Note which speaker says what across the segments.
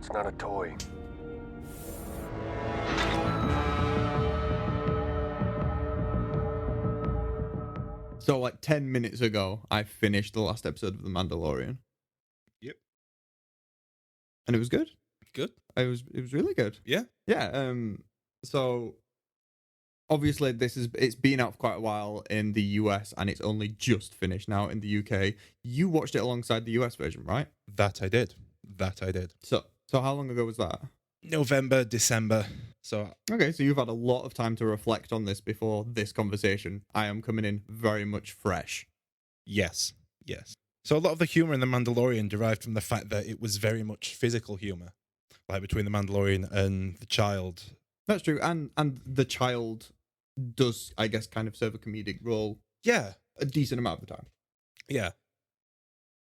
Speaker 1: It's not a toy.
Speaker 2: So, like 10 minutes ago, I finished the last episode of The Mandalorian,
Speaker 3: Yep.
Speaker 2: and it was good.
Speaker 3: Good.
Speaker 2: It was really good.
Speaker 3: Yeah.
Speaker 2: Yeah. So obviously it's been out for quite a while in the US, and it's only just finished now in the UK. You watched it alongside the US version, right?
Speaker 3: That I did.
Speaker 2: So how long ago was that?
Speaker 3: November, December. So
Speaker 2: Okay, so you've had a lot of time to reflect on this before this conversation. I am coming in very much fresh.
Speaker 3: yes. So a lot of the humor in The Mandalorian derived from the fact that it was very much physical humor, like between the Mandalorian and the child.
Speaker 2: That's true, and the child does, I guess, kind of serve a comedic role
Speaker 3: Yeah.
Speaker 2: a decent amount of the time.
Speaker 3: Yeah.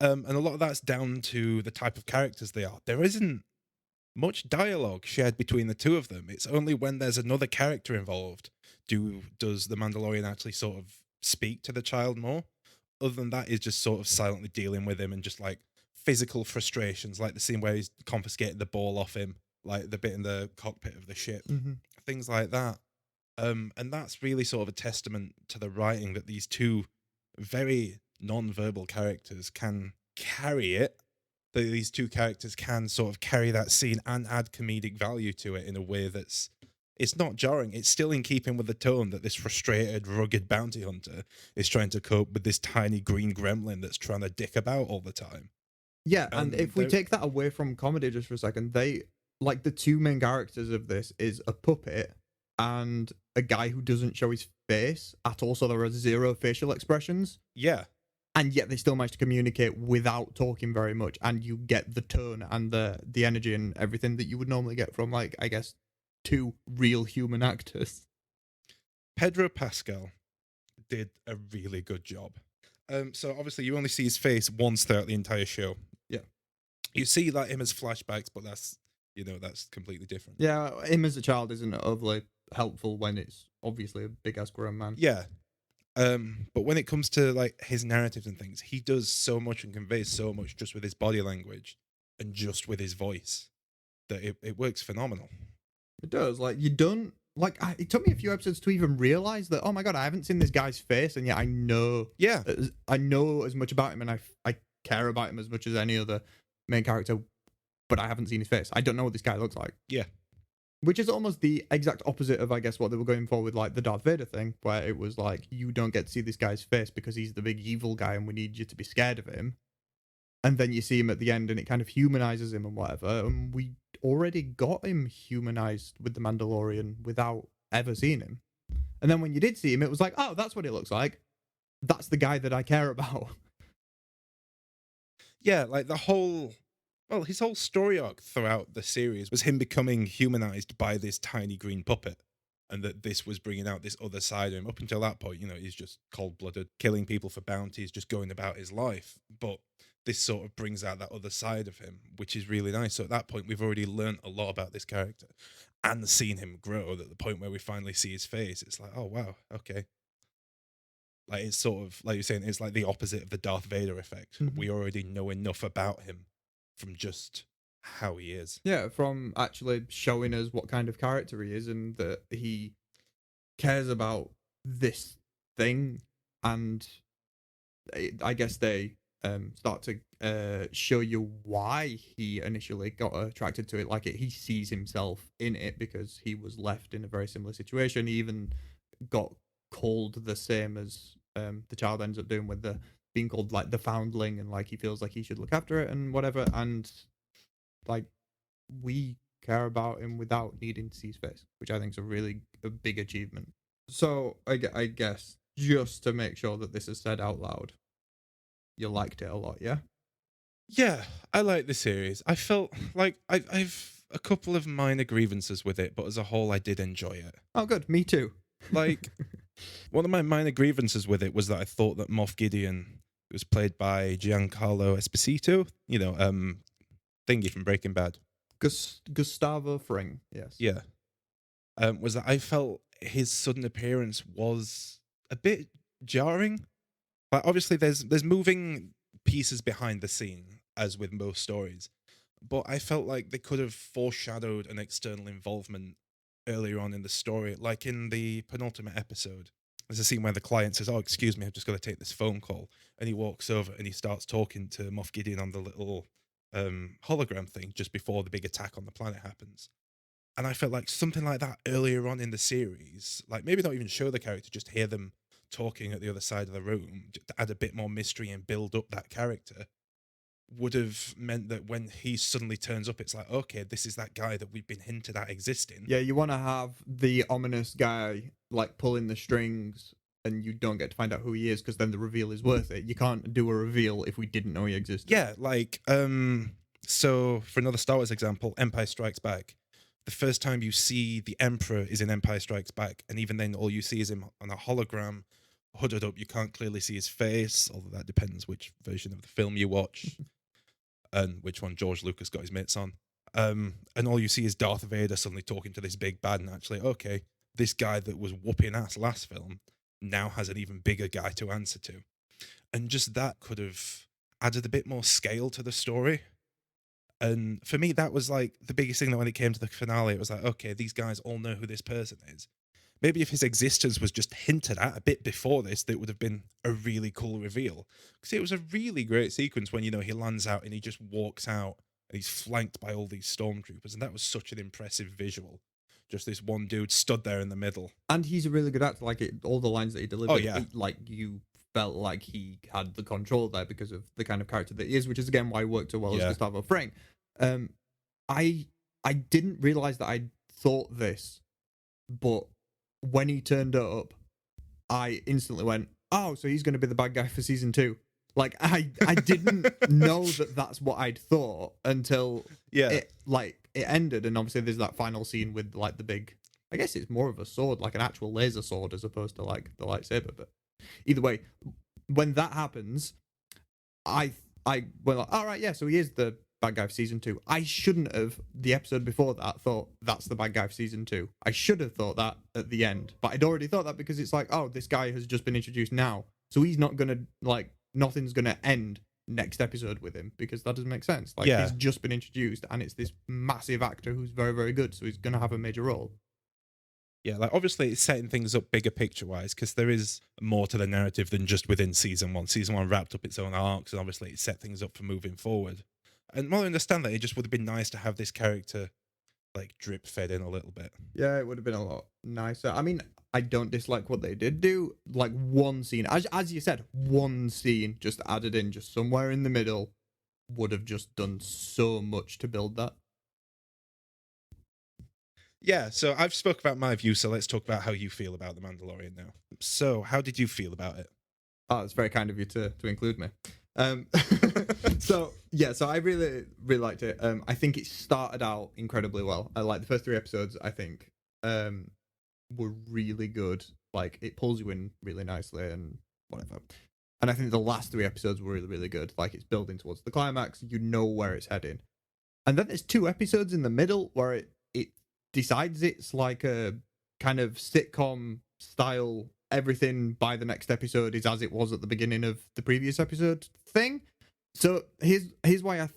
Speaker 3: And a lot of that's down to the type of characters they are. There isn't much dialogue shared between the two of them. It's only when there's another character involved does the Mandalorian actually sort of speak to the child more. Other than that, he's just sort of silently dealing with him and just like physical frustrations, like the scene where he's confiscated the ball off him, like the bit in the cockpit of the ship, things like that. And that's really sort of a testament to the writing that these two very non-verbal characters can carry it. That these two characters can sort of carry that scene and add comedic value to it in a way it's not jarring. It's still in keeping with the tone that this frustrated, rugged bounty hunter is trying to cope with this tiny green gremlin that's trying to dick about all the time.
Speaker 2: Yeah, and if we take that away from comedy just for a second, they, like, the two main characters of this is a puppet and a guy who doesn't show his face at all, so there are zero facial expressions.
Speaker 3: Yeah.
Speaker 2: And yet they still manage to communicate without talking very much, and you get the tone and the energy and everything that you would normally get from, like, I guess, two real human actors.
Speaker 3: Pedro Pascal did a really good job. So obviously you only see his face once throughout the entire show.
Speaker 2: Yeah.
Speaker 3: You see like him as flashbacks, but that's completely different.
Speaker 2: Yeah, him as a child isn't overly helpful when it's obviously a big ass grown man.
Speaker 3: Yeah. But when it comes to like his narratives and things, he does so much and conveys so much just with his body language and just with his voice that it works phenomenal.
Speaker 2: It does. Like, you don't, like, it took me a few episodes to even realize that, oh my god, I haven't seen this guy's face, and yet I know as much about him, and I care about him as much as any other main character, but I haven't seen his face. I don't know what this guy looks like.
Speaker 3: Yeah.
Speaker 2: Which is almost the exact opposite of, I guess, what they were going for with, like, the Darth Vader thing, where it was like, you don't get to see this guy's face because he's the big evil guy and we need you to be scared of him. And then you see him at the end and it kind of humanizes him and whatever, and we already got him humanized with the Mandalorian without ever seeing him. And then when you did see him, it was like, oh, that's what it looks like. That's the guy that I care about.
Speaker 3: Yeah, like his whole story arc throughout the series was him becoming humanized by this tiny green puppet, and that this was bringing out this other side of him. Up until that point, he's just cold-blooded, killing people for bounties, just going about his life. But this sort of brings out that other side of him, which is really nice. So at that point, we've already learned a lot about this character and seen him grow. At the point where we finally see his face, it's like, oh, wow, okay. Like, it's sort of, like you're saying, it's like the opposite of the Darth Vader effect.
Speaker 2: Mhm.
Speaker 3: We already know enough about him from just how he is.
Speaker 2: Yeah, from actually showing us what kind of character he is and that he cares about this thing. And I guess they start to show you why he initially got attracted to it. Like, he sees himself in it because he was left in a very similar situation. He even got called the same as the child ends up doing with the being called, like, the foundling, and like he feels like he should look after it and whatever. And like, we care about him without needing to see his face, which I think is a big achievement. So I guess just to make sure that this is said out loud, you liked it a lot, yeah?
Speaker 3: Yeah, I like the series. I felt like I've a couple of minor grievances with it, but as a whole, I did enjoy it.
Speaker 2: Oh, good. Me too.
Speaker 3: Like, one of my minor grievances with it was that I thought that Moff Gideon was played by Giancarlo Esposito, thingy from Breaking Bad.
Speaker 2: Gustavo Fring, yes.
Speaker 3: Yeah. Was that I felt his sudden appearance was a bit jarring. Like, obviously, there's moving pieces behind the scene, as with most stories. but I felt like they could have foreshadowed an external involvement earlier on in the story. Like in the penultimate episode, there's a scene where the client says, "Oh, excuse me, I've just got to take this phone call," and he walks over and he starts talking to Moff Gideon on the little hologram thing just before the big attack on the planet happens. And I felt like something like that earlier on in the series, like maybe not even show the character, just hear them talking at the other side of the room, to add a bit more mystery and build up that character, would have meant that when he suddenly turns up, it's like, okay, this is that guy that we've been hinted at existing.
Speaker 2: Yeah, you want to have the ominous guy like pulling the strings, and you don't get to find out who he is because then the reveal is worth it. You can't do a reveal if we didn't know he existed.
Speaker 3: Yeah, like so for another Star Wars example, Empire Strikes Back. The first time you see the Emperor is in Empire Strikes Back, and even then all you see is him on a hologram, hooded up. You can't clearly see his face, although that depends which version of the film you watch and which one George Lucas got his mitts on. And all you see is Darth Vader suddenly talking to this big bad, and actually, okay, this guy that was whooping ass last film now has an even bigger guy to answer to. And just that could have added a bit more scale to the story. And for me, that was like the biggest thing, that when it came to the finale, it was like, okay, these guys all know who this person is. Maybe if his existence was just hinted at a bit before this, that would have been a really cool reveal. Because it was a really great sequence when, he lands out and he just walks out and he's flanked by all these stormtroopers. And that was such an impressive visual. Just this one dude stood there in the middle.
Speaker 2: And he's a really good actor. Like all the lines that he delivered,
Speaker 3: Oh, yeah.
Speaker 2: like you felt like he had the control there because of the kind of character that he is, which is again why he worked so well as Gustavo Fring. I didn't realize that I thought this, but when he turned up, I instantly went, "Oh, so he's going to be the bad guy for season 2." Like I didn't know that that's what I'd thought until it ended, and obviously there's that final scene with like the big. I guess it's more of a sword, like an actual laser sword, as opposed to like the lightsaber. But either way, when that happens, I went like, all right, yeah, so he is the bad guy for season 2. I shouldn't have, the episode before that, thought that's the bad guy for season 2. I should have thought that at the end, but I'd already thought that because it's like, oh, this guy has just been introduced now, so he's not gonna, like, nothing's gonna end next episode with him, because that doesn't make sense. Like, he's just been introduced, and it's this massive actor who's very, very good, so he's gonna have a major role.
Speaker 3: Yeah, like obviously it's setting things up bigger picture wise, because there is more to the narrative than just within season 1. Season 1 wrapped up its own arcs, and obviously it set things up for moving forward. And while I understand that, it just would have been nice to have this character like drip fed in a little bit.
Speaker 2: Yeah, it would have been a lot nicer. I mean, I don't dislike what they did do. Like one scene, as you said, one scene just added in, just somewhere in the middle, would have just done so much to build that.
Speaker 3: Yeah, so I've spoke about my view, so let's talk about how you feel about The Mandalorian now. So, how did you feel about it?
Speaker 2: Oh, it's very kind of you to include me. So I really liked it. I think it started out incredibly well. Like the first 3 episodes, I think, were really good. Like it pulls you in really nicely and whatever. And I think the last 3 episodes were really, really good. Like it's building towards the climax. You know where it's heading. And then there's 2 episodes in the middle where it decides it's like a kind of sitcom style. Everything by the next episode is as it was at the beginning of the previous episode thing. So here's why I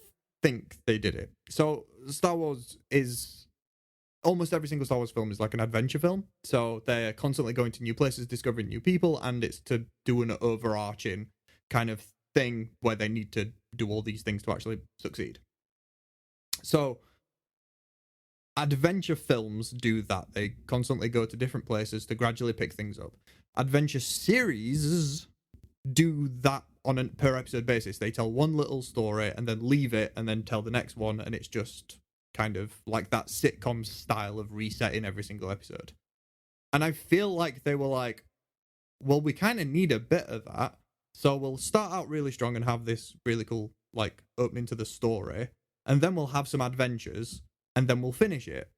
Speaker 2: think they did it. So Star Wars is, almost every single Star Wars film is like an adventure film. So they're constantly going to new places, discovering new people, and it's to do an overarching kind of thing where they need to do all these things to actually succeed. So adventure films do that. They constantly go to different places to gradually pick things up. Adventure series do that on a per episode basis. They tell one little story and then leave it and then tell the next one, and it's just kind of like that sitcom style of resetting every single episode. And I feel like they were like, well, we kind of need a bit of that, so we'll start out really strong and have this really cool like opening to the story, and then we'll have some adventures, and then we'll finish it.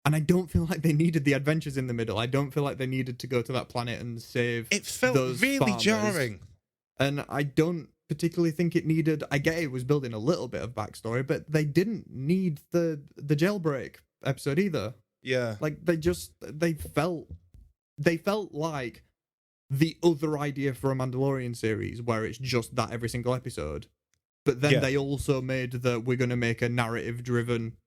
Speaker 2: And I don't feel like they needed the adventures in the middle. I don't feel like they needed to go to that planet and save.
Speaker 3: It felt
Speaker 2: those
Speaker 3: really
Speaker 2: farmers.
Speaker 3: jarring.
Speaker 2: And I don't particularly think it needed. I get it was building a little bit of backstory, but they didn't need the jailbreak episode either.
Speaker 3: Yeah.
Speaker 2: Like they felt like the other idea for a Mandalorian series where it's just that every single episode. But then
Speaker 3: Yeah.
Speaker 2: they also made we're going to make a narrative driven,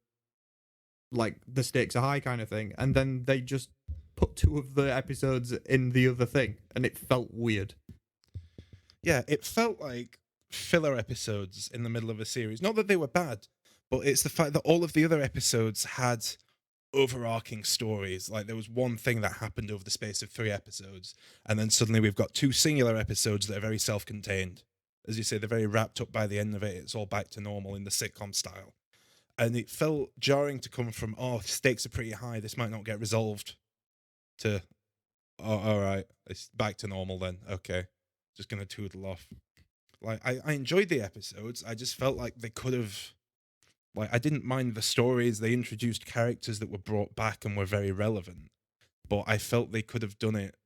Speaker 2: like the stakes are high kind of thing. And then they just put 2 of the episodes in the other thing. And it felt weird.
Speaker 3: Yeah, it felt like filler episodes in the middle of a series. Not that they were bad, but it's the fact that all of the other episodes had overarching stories. Like there was one thing that happened over the space of 3 episodes, and then suddenly we've got 2 singular episodes that are very self-contained. As you say, they're very wrapped up by the end of it. It's all back to normal in the sitcom style. And it felt jarring to come from, oh, stakes are pretty high, this might not get resolved, to, oh, all right, it's back to normal then. Okay, just gonna toodle off. Like I enjoyed the episodes. I just felt like they could have, like, I didn't mind the stories. They introduced characters that were brought back and were very relevant, but I felt they could have done it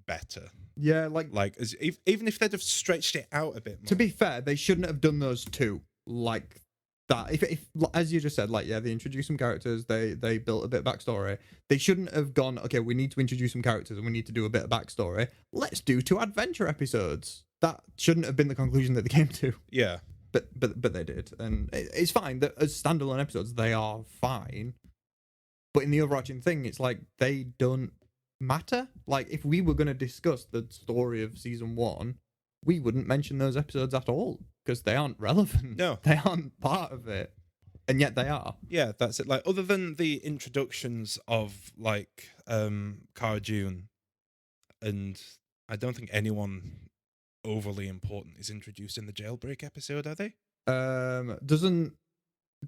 Speaker 3: better.
Speaker 2: Yeah,
Speaker 3: Like even if they'd have stretched it out a bit more.
Speaker 2: to be fair, they shouldn't have done those 2 like that. If as you just said, like, yeah, they introduced some characters, they built a bit of backstory. They shouldn't have gone, okay, we need to introduce some characters and we need to do a bit of backstory. Let's do 2 adventure episodes. That shouldn't have been the conclusion that they came to.
Speaker 3: Yeah.
Speaker 2: But they did, and it's fine that as standalone episodes they are fine. But in the overarching thing, it's like they don't matter. Like if we were going to discuss the story of season 1, we wouldn't mention those episodes at all because they aren't relevant.
Speaker 3: No.
Speaker 2: They aren't part of it, and yet they are.
Speaker 3: Yeah, that's it. Like other than the introductions of like Cara June, and I don't think anyone overly important is introduced in the jailbreak episode, are they?
Speaker 2: Doesn't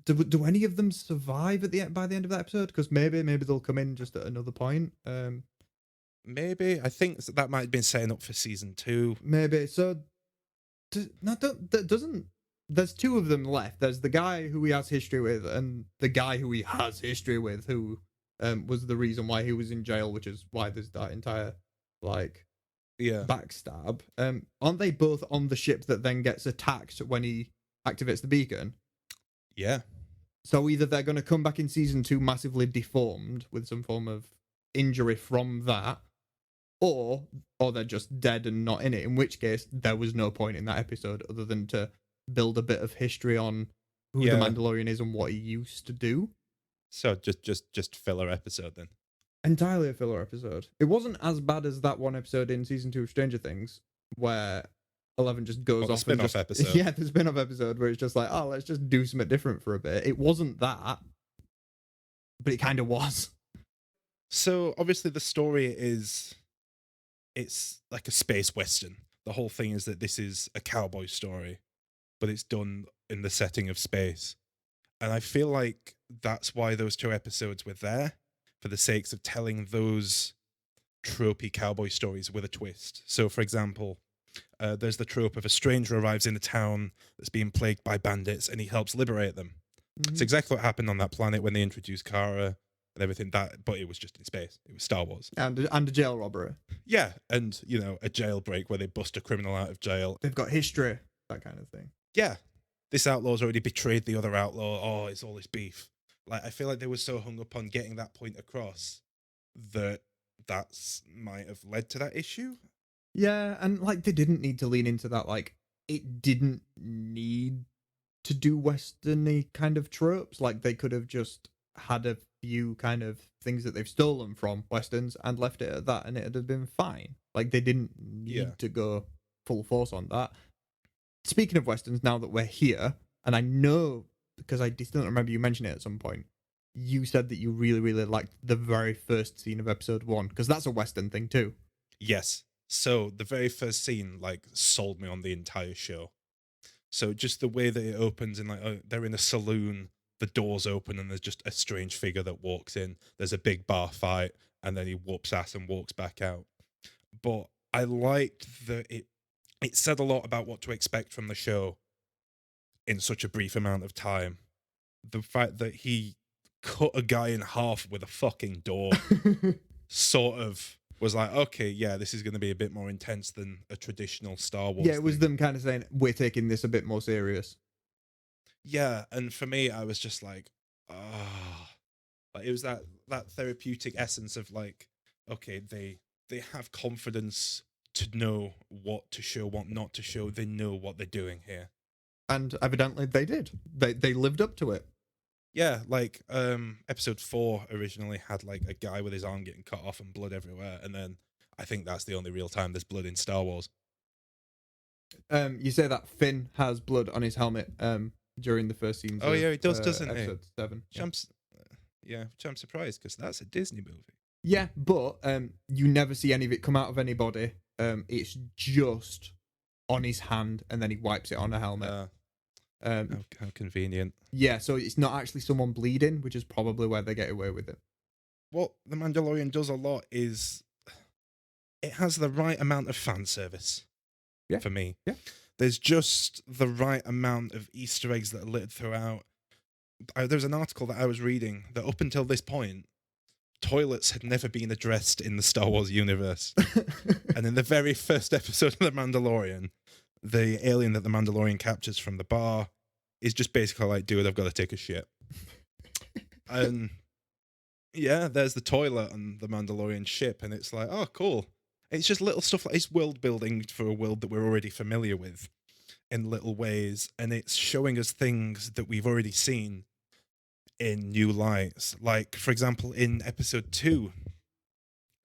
Speaker 2: do any of them survive by the end of that episode? Because maybe they'll come in just at another point.
Speaker 3: Maybe. I think that might have been setting up for season 2.
Speaker 2: Maybe. So doesn't there's 2 of them left. There's the guy who he has history with and the guy who he has history with, who was the reason why he was in jail, which is why there's that entire like backstab. Aren't they both on the ship that then gets attacked when he activates the beacon?
Speaker 3: Yeah.
Speaker 2: So either they're going to come back in season 2 massively deformed with some form of injury from that, or they're just dead and not in it, in which case there was no point in that episode other than to build a bit of history on who the Mandalorian is and what he used to do.
Speaker 3: So just filler episode then.
Speaker 2: Entirely a filler episode. It wasn't as bad as that one episode in season 2 of Stranger Things where 11 just goes off and just,
Speaker 3: episode.
Speaker 2: Yeah, the spin-off episode where it's just like, oh, let's just do something different for a bit. It wasn't that, but it kind of was.
Speaker 3: So obviously the story is, it's like a space western. The whole thing is that this is a cowboy story, but it's done in the setting of space. And I feel like that's why those 2 episodes were there, for the sakes of telling those tropey cowboy stories with a twist. So for example, there's the trope of a stranger arrives in a town that's being plagued by bandits and he helps liberate them. It's exactly what happened on that planet when they introduced Cara and everything, but it was just in space. It was Star Wars.
Speaker 2: And a jail robbery.
Speaker 3: Yeah, and, you know, a jailbreak where they bust a criminal out of jail.
Speaker 2: They've got history, that kind of thing.
Speaker 3: Yeah, this outlaw's already betrayed the other outlaw. Oh, it's all this beef. Like, I feel like they were so hung up on getting that point across that might have led to that issue.
Speaker 2: Yeah, and like they didn't need to lean into that. Like it didn't need to do westerny kind of tropes. Like they could have just had a few kind of things that they've stolen from westerns and left it at that, and it'd have been fine. Like they didn't need to go full force on that. Speaking of westerns, now that we're here, and I know because I distinctly remember you mentioning it at some point, you said that you really, really liked the very first scene of episode 1 because that's a western thing too.
Speaker 3: Yes. So the very first scene like sold me on the entire show. So just the way that it opens and like they're in a saloon, the doors open and there's just a strange figure that walks in. There's a big bar fight and then he whoops ass and walks back out. But I liked that it said a lot about what to expect from the show in such a brief amount of time. The fact that he cut a guy in half with a fucking door sort of was like, okay, yeah, this is going to be a bit more intense than a traditional Star Wars.
Speaker 2: Yeah, it was them kind of saying, we're taking this a bit more serious.
Speaker 3: Yeah, and for me, I was just like, like it was that therapeutic essence of like, okay, they have confidence to know what to show, what not to show. They know what they're doing here.
Speaker 2: and evidently they did. They lived up to it.
Speaker 3: Yeah, like episode 4 originally had like a guy with his arm getting cut off and blood everywhere, and then I think that's the only real time there's blood in Star Wars.
Speaker 2: You say that Finn has blood on his helmet during the first scenes
Speaker 3: Oh
Speaker 2: of
Speaker 3: yeah, he does, doesn't he?
Speaker 2: episode 7.
Speaker 3: Which which I'm surprised because that's a Disney movie.
Speaker 2: Yeah, but you never see any of it come out of anybody. It's just on his hand, and then he wipes it on a helmet.
Speaker 3: How convenient.
Speaker 2: Yeah, so it's not actually someone bleeding, which is probably where they get away with it.
Speaker 3: What The Mandalorian does a lot is it has the right amount of fan service.
Speaker 2: Yeah.
Speaker 3: For me.
Speaker 2: Yeah.
Speaker 3: There's just the right amount of Easter eggs that are littered throughout. There's an article that I was reading that up until this point, toilets had never been addressed in the Star Wars universe. And in the very first episode of The Mandalorian, the alien that the Mandalorian captures from the bar is just basically like, dude, I've got to take a shit. And yeah, there's the toilet on the Mandalorian ship, and it's like, oh, cool. It's just little stuff like it's world building for a world that we're already familiar with in little ways, and it's showing us things that we've already seen in new lights. Like, for example, in episode 2,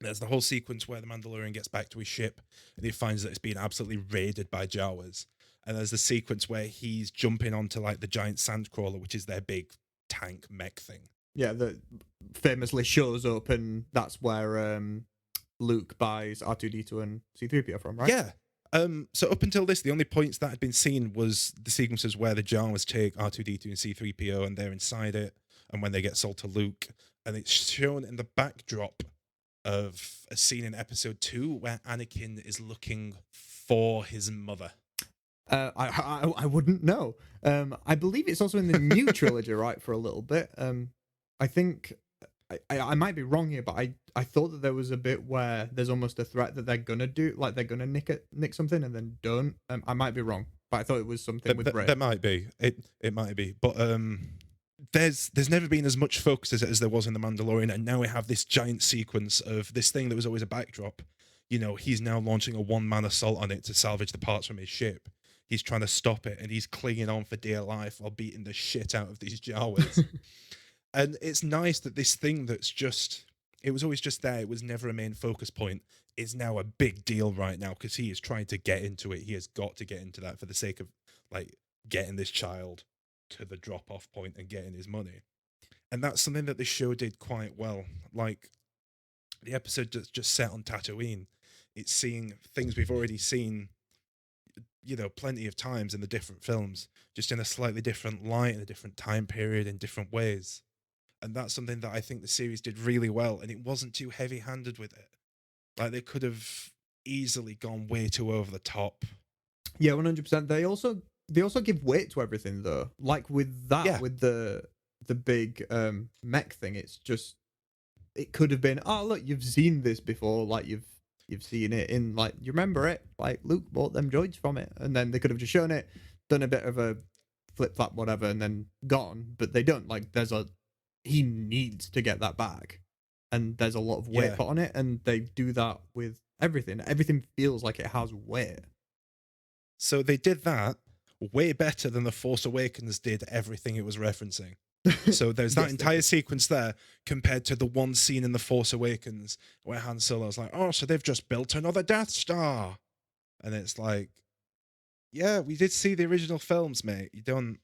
Speaker 3: there's the whole sequence where the Mandalorian gets back to his ship and he finds that it's been absolutely raided by Jawas. And there's the sequence where he's jumping onto like the giant sandcrawler, which is their big tank mech thing.
Speaker 2: Yeah, that famously shows up, and that's where Luke buys R2D2 and C3PO from, right?
Speaker 3: Yeah. So up until this, the only points that had been seen was the sequences where the Jawas take R2D2 and C3PO and they're inside it, and when they get sold to Luke, and it's shown in the backdrop of a scene in episode 2 where Anakin is looking for his mother.
Speaker 2: I wouldn't know. I believe it's also in the new trilogy, right? For a little bit. I think I might be wrong here, but I thought that there was a bit where there's almost a threat that they're gonna do, like they're gonna nick something and then don't. I might be wrong, but I thought it was something with Rey.
Speaker 3: There might be. It might be, but there's never been as much focus as there was in The Mandalorian, and now we have this giant sequence of this thing that was always a backdrop. You know, he's now launching a one-man assault on it to salvage the parts from his ship. He's trying to stop it, and he's clinging on for dear life while beating the shit out of these Jawas. And it's nice that this thing that's just, it was always just there, it was never a main focus point, is now a big deal right now because he is trying to get into it. He has got to get into that for the sake of like getting this child to the drop-off point and getting his money. And that's something that this show did quite well. Like the episode that's just set on Tatooine, it's seeing things we've already seen, you know, plenty of times in the different films, just in a slightly different light, in a different time period, in different ways. And that's something that I think the series did really well, and it wasn't too heavy-handed with it. Like, they could have easily gone way too over the top.
Speaker 2: Yeah, 100%. They also give weight to everything, though. Like with that,
Speaker 3: Yeah.
Speaker 2: with the big mech thing, it's just, it could have been, oh look, you've seen this before, like you've seen it in, like, you remember it, like Luke bought them droids from it, and then they could have just shown it, done a bit of a flip flap, whatever, and then gone. But they don't. Like, he needs to get that back, and there's a lot of weight put on it, and they do that with everything. Everything feels like it has weight.
Speaker 3: So they did that way better than The Force Awakens did everything it was referencing. So there's that entire sequence there compared to the one scene in The Force Awakens where Han Solo's like, oh, so they've just built another Death Star. And it's like, yeah, we did see the original films, mate. You don't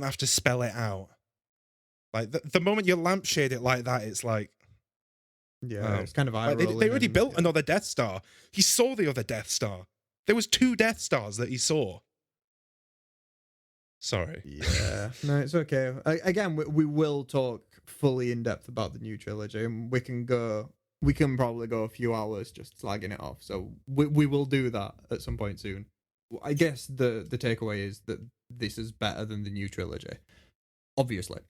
Speaker 3: have to spell it out. Like the moment you lampshade it like that, it's like,
Speaker 2: yeah, it's kind of
Speaker 3: like they already built another Death Star. He saw the other Death Star. There was 2 Death Stars that he saw. Sorry.
Speaker 2: Yeah, no, it's okay. Again, we will talk fully in depth about the new trilogy, and we can probably go a few hours just slagging it off. So we will do that at some point soon. I guess the takeaway is that this is better than the new trilogy, obviously.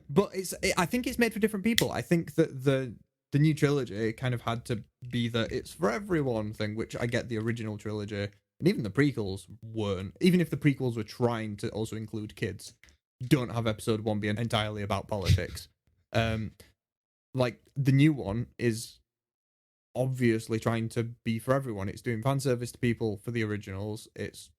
Speaker 2: But I think it's made for different people. I think that the new trilogy kind of had to be the it's for everyone thing, which I get the original trilogy. And even the prequels weren't. Even if the prequels were trying to also include kids, don't have episode 1 be entirely about politics. Like, the new one is obviously trying to be for everyone. It's doing fan service to people for the originals. It's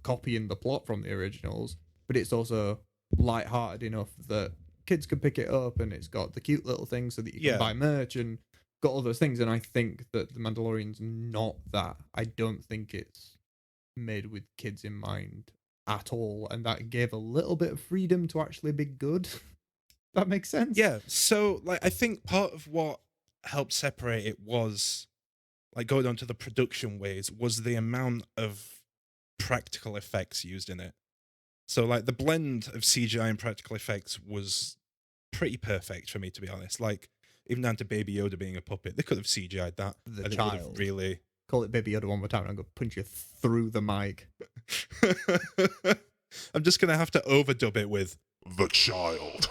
Speaker 2: copying the plot from the originals, but it's also light-hearted enough that kids can pick it up, and it's got the cute little things so that you can
Speaker 3: Yeah.
Speaker 2: buy merch and got all those things. And I think that the Mandalorian's not that. I don't think it's made with kids in mind at all, and that gave a little bit of freedom to actually be good. That makes sense.
Speaker 3: Yeah. So like I think part of what helped separate it was like going on to the production ways was the amount of practical effects used in it. So like the blend of CGI and practical effects was pretty perfect for me, to be honest. Like even down to Baby Yoda being a puppet, they could have CGI'd that.
Speaker 2: The
Speaker 3: And it would have
Speaker 2: child.
Speaker 3: really
Speaker 2: Call it Baby Yoda one more time, and I'm gonna punch you through the mic.
Speaker 3: I'm just gonna have to overdub it with the child.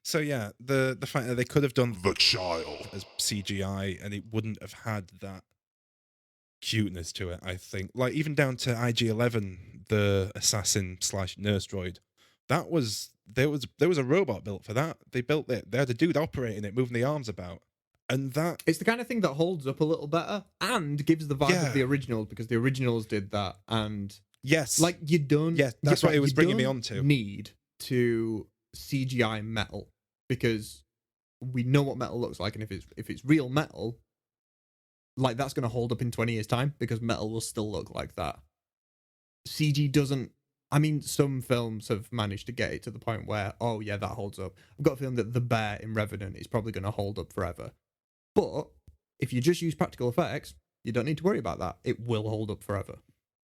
Speaker 3: So yeah, the fact that they could have done the child as CGI and it wouldn't have had that cuteness to it, I think. Like even down to IG-11, the assassin slash nurse droid, that was there was a robot built for that. They built it. They had a dude operating it, moving the arms about, and that
Speaker 2: It's the kind of thing that holds up a little better and gives the vibe of the
Speaker 3: Yeah.
Speaker 2: originals, because the originals did that. And
Speaker 3: yes,
Speaker 2: like you don't,
Speaker 3: Yeah, that's what it was
Speaker 2: you
Speaker 3: bringing me
Speaker 2: don't
Speaker 3: on to.
Speaker 2: Need to CGI metal, because we know what metal looks like, and if it's real metal, like that's going to hold up in 20 years time, because metal will still look like that. CG doesn't. I mean, some films have managed to get it to the point where, oh yeah, that holds up. I've got a feeling that the bear in Revenant is probably going to hold up forever. But if you just use practical effects, you don't need to worry about that. It will hold up forever.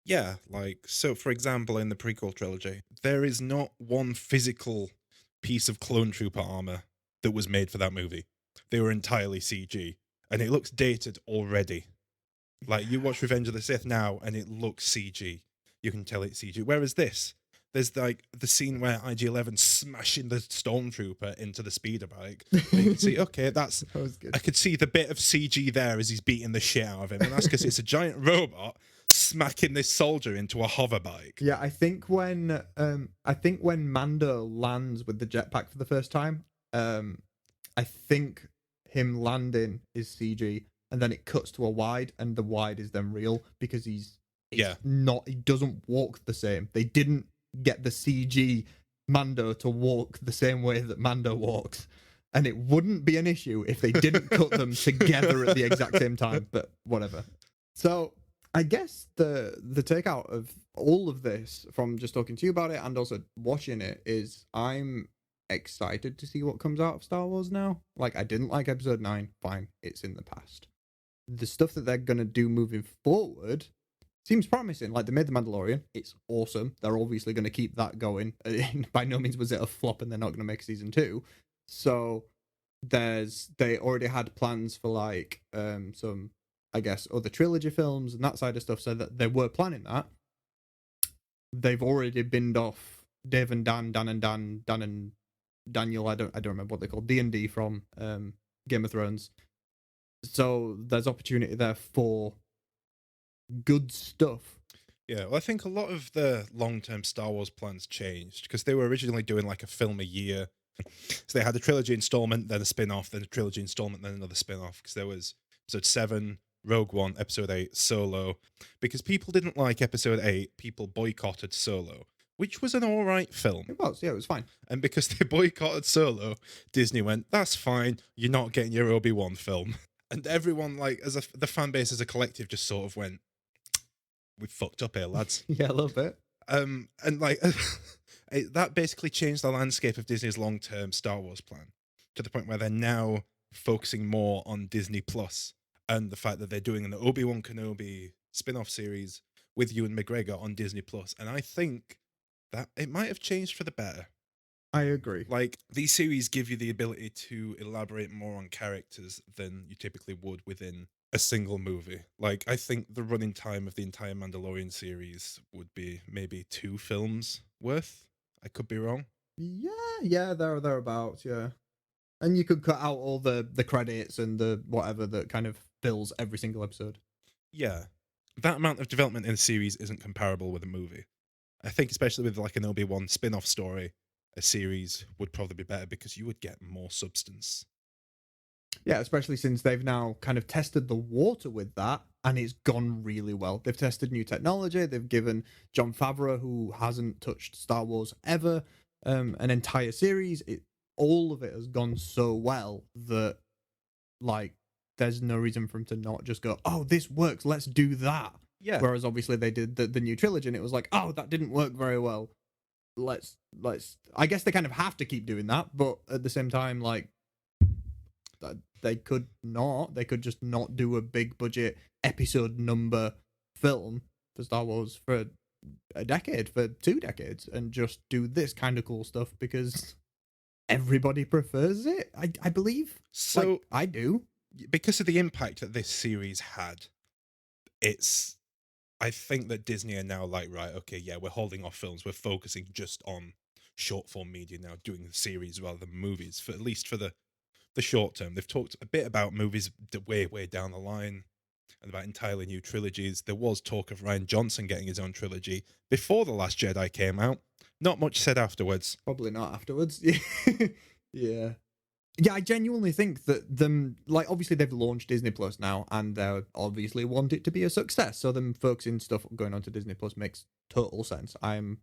Speaker 3: Yeah, like so for example in the prequel trilogy, there is not one physical piece of clone trooper armor that was made for that movie. They were entirely CG and it looks dated already. Like you watch Revenge of the Sith now and it looks CG. You can tell it's CG. Whereas this, there's like the scene where IG-11 smashing the stormtrooper into the speeder bike. And you can see, okay, that's
Speaker 2: That was good.
Speaker 3: I could see the bit of CG there as he's beating the shit out of him, and that's because it's a giant robot smacking this soldier into a hover bike.
Speaker 2: Yeah, I think when Mando lands with the jetpack for the first time, I think him landing is CG, and then it cuts to a wide, and the wide is then real, because
Speaker 3: Yeah.
Speaker 2: he doesn't walk the same. They didn't get the CG Mando to walk the same way that Mando walks. And it wouldn't be an issue if they didn't cut them together at the exact same time, but whatever. So I guess the takeout of all of this from just talking to you about it and also watching it is I'm excited to see what comes out of Star Wars now. Like, I didn't like episode 9, fine, it's in the past. The stuff that they're gonna do moving forward seems promising. Like, they made The Mandalorian, it's awesome. They're obviously gonna keep that going. By no means was it a flop, and they're not gonna make season 2. So they already had plans for like some, I guess, other trilogy films and that side of stuff, so that they were planning that. They've already binned off Dave and Dan and Daniel. I don't remember what they're called. D&D from Game of Thrones. So there's opportunity there for good stuff.
Speaker 3: Yeah, well, I think a lot of the long-term Star Wars plans changed because they were originally doing like a film a year. So they had a trilogy installment, then a spin-off, then a trilogy installment, then another spin-off, because there was episode 7, Rogue One, episode 8, Solo. Because people didn't like episode 8, people boycotted Solo, which was an alright film.
Speaker 2: It was, yeah, it was fine.
Speaker 3: And because they boycotted Solo, Disney went, that's fine, you're not getting your Obi-Wan film. And everyone, like, the fan base as a collective just sort of went, we fucked up here, lads.
Speaker 2: Yeah, a little bit.
Speaker 3: And like that basically changed the landscape of Disney's long-term Star Wars plan to the point where they're now focusing more on Disney Plus and the fact that they're doing an Obi-Wan Kenobi spin-off series with Ewan McGregor on Disney Plus. And I think that it might have changed for the better.
Speaker 2: I agree.
Speaker 3: Like, these series give you the ability to elaborate more on characters than you typically would within a single movie. Like, I think the running time of the entire Mandalorian series would be maybe 2 films worth. I could be wrong.
Speaker 2: Yeah, thereabouts, yeah. And you could cut out all the credits and the whatever that kind of fills every single episode.
Speaker 3: Yeah. That amount of development in a series isn't comparable with a movie. I think especially with like an Obi-Wan spin-off story, a series would probably be better because you would get more substance.
Speaker 2: Yeah, especially since they've now kind of tested the water with that and it's gone really well. They've tested new technology. They've given Jon Favreau, who hasn't touched Star Wars ever, an entire series. All of it has gone so well that, like, there's no reason for him to not just go, oh, this works, let's do that.
Speaker 3: Yeah.
Speaker 2: Whereas obviously they did the new trilogy and it was like, oh, that didn't work very well. Let's I guess they kind of have to keep doing that, but at the same time, like, they could not. They could just not do a big budget episode number film for Star Wars for a decade, for 2 decades, and just do this kind of cool stuff because everybody prefers it. I believe.
Speaker 3: So
Speaker 2: like, I do.
Speaker 3: Because of the impact that this series had, I think that Disney are now like, right, okay, yeah, we're holding off films. We're focusing just on short form media now, doing the series rather than movies, for at least for the short term. They've talked a bit about movies way down the line and about entirely new trilogies. There was talk of Rian Johnson getting his own trilogy before The Last Jedi came out. Not much said afterwards.
Speaker 2: Probably not afterwards. Yeah. Yeah, I genuinely think that them, like, obviously they've launched Disney Plus now, and they obviously want it to be a success. So them focusing stuff going on to Disney Plus makes total sense. I'm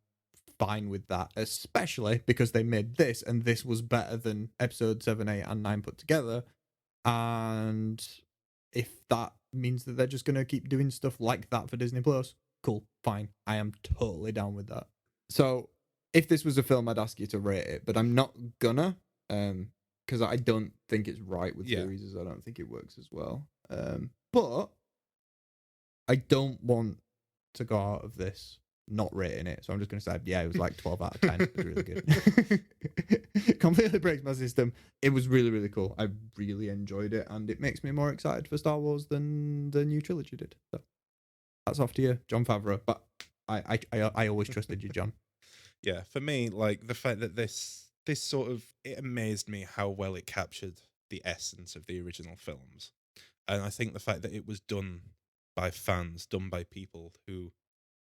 Speaker 2: fine with that, especially because they made this, and this was better than episode 7, 8, and 9 put together. And if that means that they're just gonna keep doing stuff like that for Disney Plus, cool, fine. I am totally down with that. So if this was a film, I'd ask you to rate it, but I'm not gonna. Because I don't think it's right with series. I don't think it works as well. But I don't want to go out of this not rating it, so I'm just going to say, yeah, it was like 12 out of 10. It was really good. Completely breaks my system. It was really cool. I really enjoyed it, and it makes me more excited for Star Wars than the new trilogy did. So that's off to you, Jon Favreau. But I always trusted you, John.
Speaker 3: Yeah, for me, like the fact that this sort of, it amazed me how well it captured the essence of the original films. And I think the fact that it was done by fans, done by people who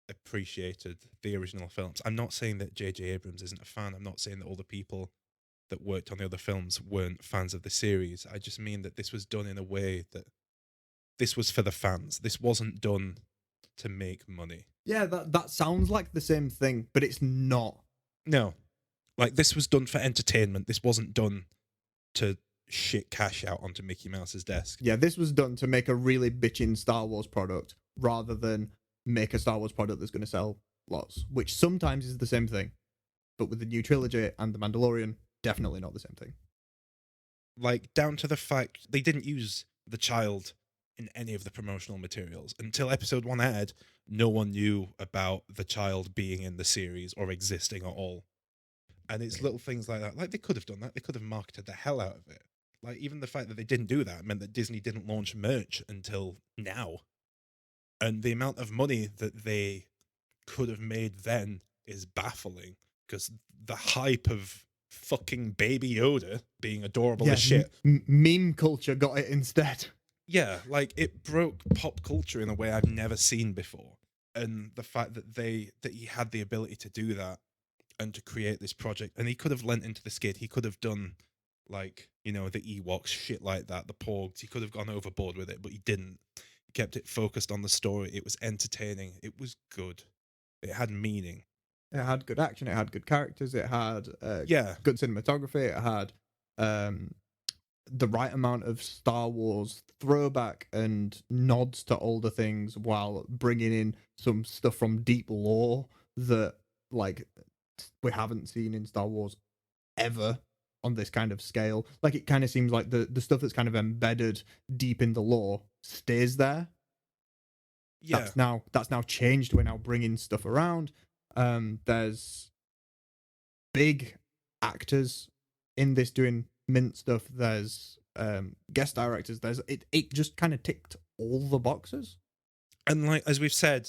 Speaker 3: appreciated the original films. I'm not saying that J.J. Abrams isn't a fan. I'm not saying that all the people that worked on the other films weren't fans of the series. I just mean that this was done in a way that this was for the fans. This wasn't done to make money.
Speaker 2: Yeah, that sounds like the same thing, but it's not.
Speaker 3: No. Like, this was done for entertainment. This wasn't done to shit cash out onto Mickey Mouse's desk.
Speaker 2: Yeah, this was done to make a really bitchin' Star Wars product rather than make a Star Wars product that's going to sell lots, which sometimes is the same thing. But with the new trilogy and The Mandalorian, definitely not the same thing.
Speaker 3: Like, down to the fact they didn't use the child in any of the promotional materials. Until episode 1 aired, no one knew about the child being in the series or existing at all. And it's little things like that. Like, they could have done that. They could have marketed the hell out of it. Like, even the fact that they didn't do that meant that Disney didn't launch merch until now. And the amount of money that they could have made then is baffling, because the hype of fucking Baby Yoda being adorable as shit.
Speaker 2: Meme culture got it instead.
Speaker 3: Yeah, like, it broke pop culture in a way I've never seen before. And the fact that he had the ability to do that and to create this project, and he could have lent into the skid. He could have done, like, you know, the Ewoks, shit like that, the Porgs. He could have gone overboard with it, but he didn't. He kept it focused on the story. It was entertaining. It was good. It had meaning.
Speaker 2: It had good action. It had good characters. It had good cinematography. It had the right amount of Star Wars throwback and nods to older things while bringing in some stuff from deep lore that, like, we haven't seen in Star Wars ever on this kind of scale. Like, it kind of seems like the stuff that's kind of embedded deep in the lore stays there.
Speaker 3: Yeah.
Speaker 2: That's now changed. We're now bringing stuff around. There's big actors in this doing mint stuff. There's guest directors. It just kind of ticked all the boxes.
Speaker 3: And, like, as we've said,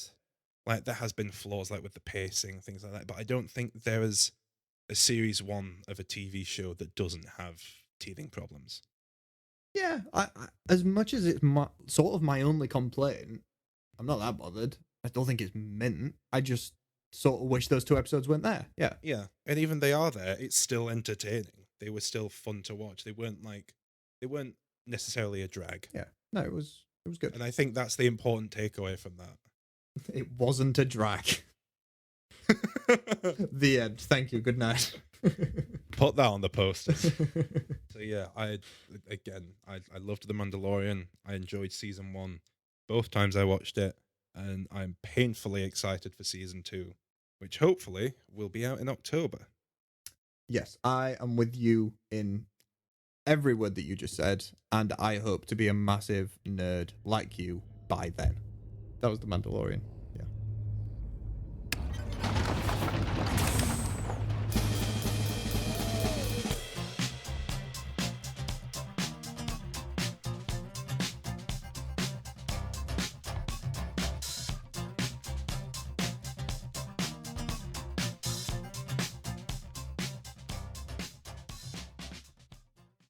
Speaker 3: like, there has been flaws, like with the pacing, things like that, but I don't think there is a series 1 of a TV show that doesn't have teething problems.
Speaker 2: Yeah, I as much as it's sort of my only complaint, I'm not that bothered. I don't think it's mint. I just sort of wish those 2 episodes weren't there. Yeah.
Speaker 3: Yeah, and even they are there, it's still entertaining. They were still fun to watch. They weren't necessarily a drag.
Speaker 2: Yeah. No, it was good.
Speaker 3: And I think that's the important takeaway from that.
Speaker 2: It wasn't a drag. The end. Thank you. Good night.
Speaker 3: Put that on the posters. So yeah, I loved The Mandalorian. I enjoyed season 1 both times I watched it, and I'm painfully excited for season 2, which hopefully will be out in October.
Speaker 2: Yes, I am with you in every word that you just said, and I hope to be a massive nerd like you by then. That was The Mandalorian.